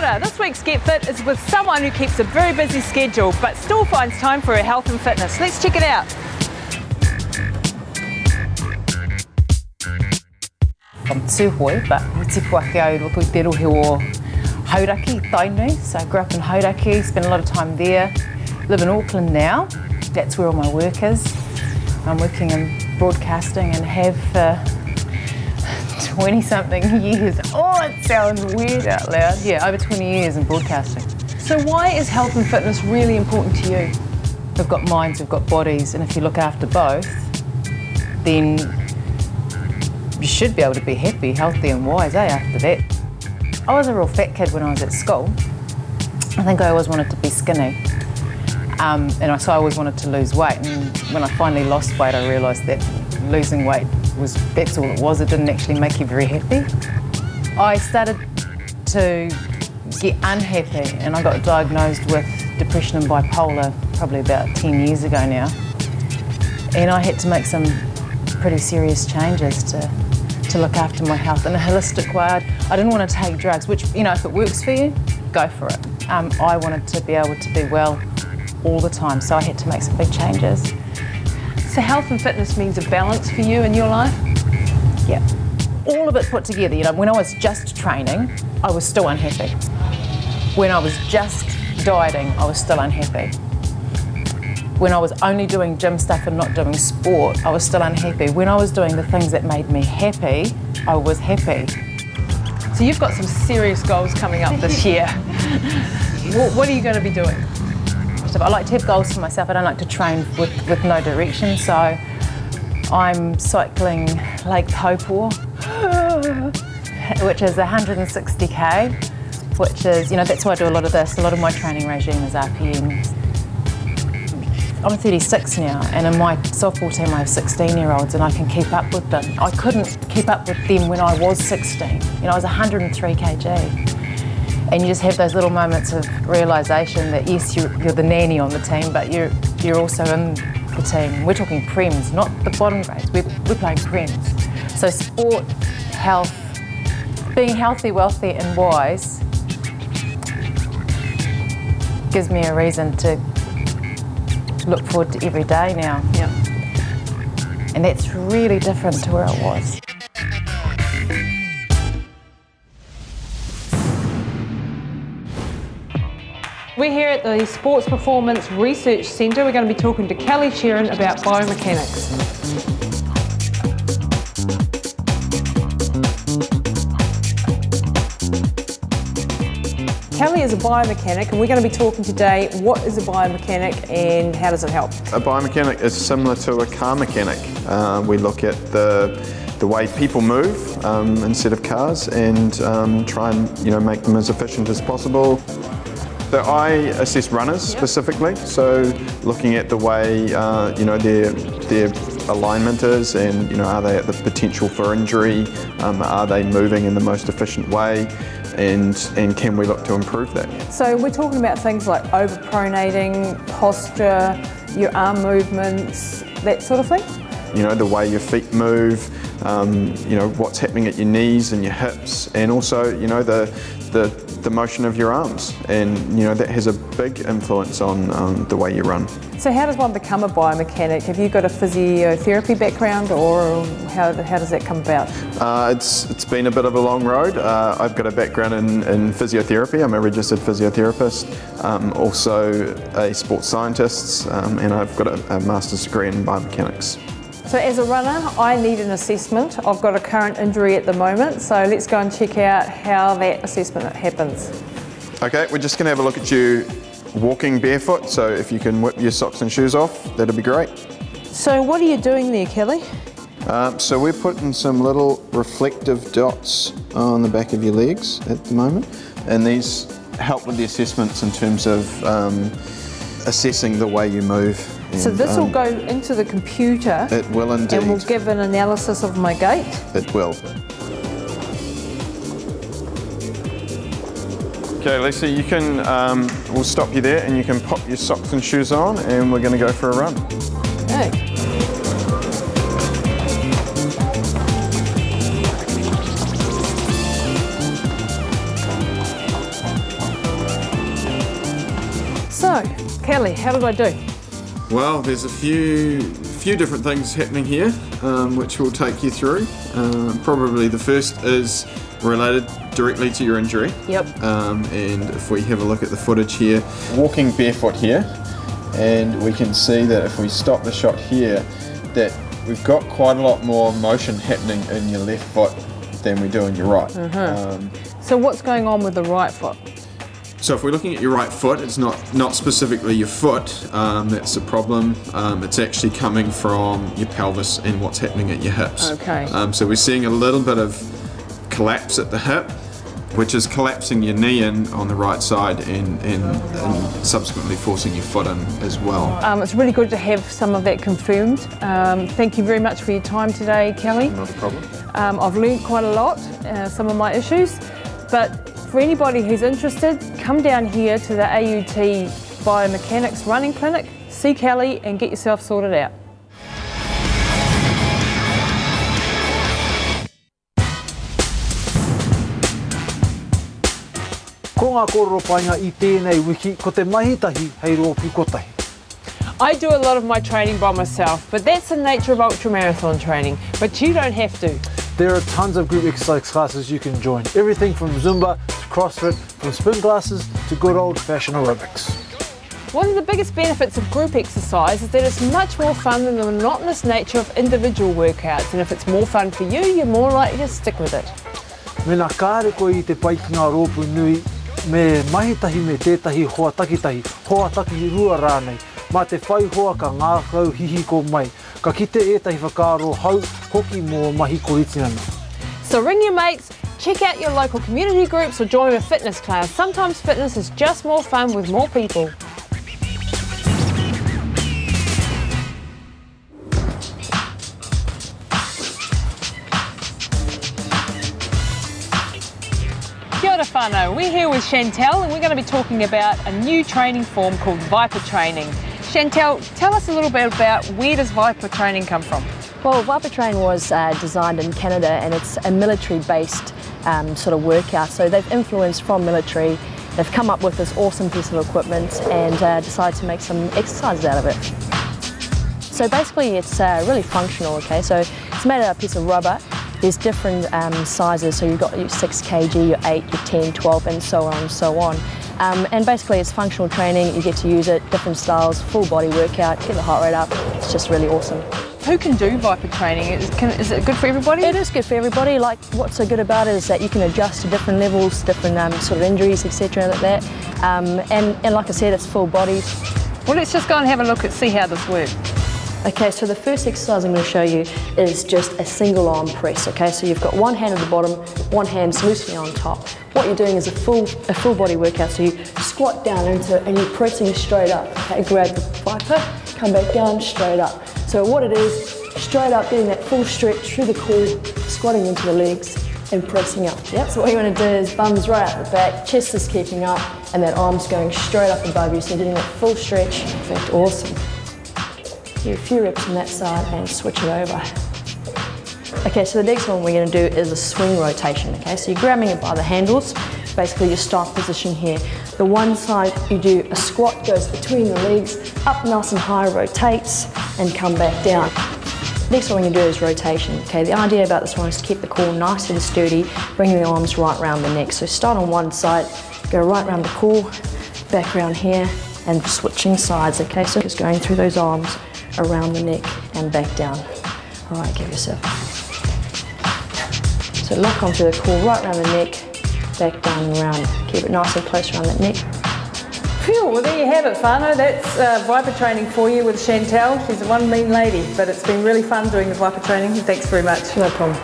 order. This week's Get Fit is with someone who keeps a very busy schedule but still finds time for her health and fitness. Let's check it out. I'm Tūhoi, but me tipu ake au loko I te rohe o Hauraki, Tainui. So I grew up in Hauraki, spent a lot of time there. Live in Auckland now. That's where all my work is. I'm working in broadcasting and have for 20-something years. Oh, it sounds weird out loud. Yeah, over 20 years in broadcasting. So why is health and fitness really important to you? We've got minds, we've got bodies, and if you look after both, then you should be able to be happy, healthy and wise, after that. I was a real fat kid when I was at school. I think I always wanted to be skinny. So I always wanted to lose weight, and when I finally lost weight I realised that losing weight that's all it was. It didn't actually make you very happy. I started to get unhappy and I got diagnosed with depression and bipolar probably about 10 years ago now. And I had to make some pretty serious changes to look after my health in a holistic way. I didn't want to take drugs, which, you know, if it works for you, go for it. I wanted to be able to be well all the time, so I had to make some big changes. So health and fitness means a balance for you in your life? Yeah. All of it put together. You know, when I was just training, I was still unhappy. When I was just dieting, I was still unhappy. When I was only doing gym stuff and not doing sport, I was still unhappy. When I was doing the things that made me happy, I was happy. So you've got some serious goals coming up this year. What are you going to be doing? I like to have goals for myself. I don't like to train with no direction, so I'm cycling Lake Taupō, which is 160k, which is, you know, that's why I do a lot of this. A lot of my training regime is RPMs. I'm 36 now, and in my softball team I have 16-year-olds and I can keep up with them. I couldn't keep up with them when I was 16. You know, I was 103 kg. And you just have those little moments of realisation that yes, you're the nanny on the team, but you're also in the team. We're talking prems, not the bottom grades. We're playing prems. So sport, health, being healthy, wealthy and wise gives me a reason to look forward to every day now. Yeah. And that's really different to where I was. We're here at the Sports Performance Research Centre. We're going to be talking to Kelly Sheeran about biomechanics. Kelly is a biomechanic and we're going to be talking today what is a biomechanic and how does it help? A biomechanic is similar to a car mechanic. We look at the way people move instead of cars and try and make them as efficient as possible. So I assess runners specifically, so looking at the way their alignment is and are they at the potential for injury, are they moving in the most efficient way, and can we look to improve that? So we're talking about things like overpronating, posture, your arm movements, that sort of thing? The way your feet move, what's happening at your knees and your hips, and also the motion of your arms, and that has a big influence on the way you run. So how does one become a biomechanic? Have you got a physiotherapy background, or how does that come about? It's been a bit of a long road. I've got a background in physiotherapy. I'm a registered physiotherapist, also a sports scientist, and I've got a master's degree in biomechanics. So as a runner, I need an assessment. I've got a current injury at the moment, so let's go and check out how that assessment happens. Okay, we're just going to have a look at you walking barefoot, so if you can whip your socks and shoes off, that'd be great. So what are you doing there, Kelly? So we're putting some little reflective dots on the back of your legs at the moment, and these help with the assessments in terms of assessing the way you move. So this will go into the computer. It will indeed. And will give an analysis of my gait. It will. Okay, Lisa, you can, we'll stop you there and you can pop your socks and shoes on and we're going to go for a run. Okay. Kelly, how did I do? Well, there's a few different things happening here, which we'll take you through. Probably the first is related directly to your injury. Yep. And if we have a look at the footage here, walking barefoot here, and we can see that if we stop the shot here, that we've got quite a lot more motion happening in your left foot than we do in your right. So what's going on with the right foot? So if we're looking at your right foot, it's not specifically your foot that's the problem. It's actually coming from your pelvis and what's happening at your hips. Okay. So we're seeing a little bit of collapse at the hip, which is collapsing your knee in on the right side and subsequently forcing your foot in as well. It's really good to have some of that confirmed. Thank you very much for your time today, Kelly. Not a problem. I've learned quite a lot, some of my issues, but for anybody who's interested, come down here to the AUT Biomechanics running clinic, see Kelly and get yourself sorted out. Ko ngā kōrero painga I tēnei wiki ko te mahitahi hei rōpū kotahi. I do a lot of my training by myself, but that's the nature of ultramarathon training, but you don't have to. There are tons of group exercise classes you can join. Everything from Zumba to CrossFit, from spin classes to good old-fashioned aerobics. One of the biggest benefits of group exercise is that it's much more fun than the monotonous nature of individual workouts, and if it's more fun for you, you're more likely to stick with it. Mena kāre koe I te paikinga rōpū nui, me mahitahi me tētahi hoa takitahi, hoa taki rua rānei, mā te whai hoa ka ngā kau hihi ko mai, ka kite ētahi whakaaro hau hoki mō mahi koritinana. So ring your mates, check out your local community groups or join a fitness class. Sometimes fitness is just more fun with more people. Kia ora whānau, we're here with Chantel and we're going to be talking about a new training form called ViPR training. Chantel, tell us a little bit about where does ViPR training come from? Well, ViPR training was designed in Canada and it's a military-based sort of workout. So they've influenced from military, they've come up with this awesome piece of equipment and decided to make some exercises out of it. So basically it's really functional, okay? So it's made out of a piece of rubber. There's different sizes, so you've got your 6 kg, your 8, your 10, 12 and so on and so on. And basically it's functional training, you get to use it, different styles, full body workout, get the heart rate up, it's just really awesome. Who can do ViPR training? Is it good for everybody? It is good for everybody. Like what's so good about it is that you can adjust to different levels, different sort of injuries, etc. like that. And like I said, it's full body. Well, let's just go and have a look and see how this works. Okay, so the first exercise I'm going to show you is just a single arm press, okay? So you've got one hand at the bottom, one hand's loosely on top. What you're doing is a full body workout, so you squat down into it and you're pressing straight up, okay? Grab the ViPR, come back down, straight up. So what it is, straight up, getting that full stretch through the core, squatting into the legs and pressing up, yeah? So what you want to do is bums right out the back, chest is keeping up, and that arm's going straight up above you, so you're getting that full stretch. Perfect, awesome. Do a few reps on that side and switch it over. Okay, so the next one we're going to do is a swing rotation, okay? So you're grabbing it by the handles, basically your start position here. The one side you do a squat, goes between the legs, up nice and high, rotates, and come back down. Next one we're going to do is rotation, okay? The idea about this one is to keep the core nice and sturdy, bringing the arms right around the neck. So start on one side, go right around the core, back around here, and switching sides, okay? So just going through those arms, around the neck and back down. All right, give yourself. So lock onto the core, right around the neck, back down and around. Keep it nice and close around that neck. Phew, well there you have it, whānau. That's ViPR training for you with Chantel. She's one mean lady, but it's been really fun doing the ViPR training. Thanks very much. No problem.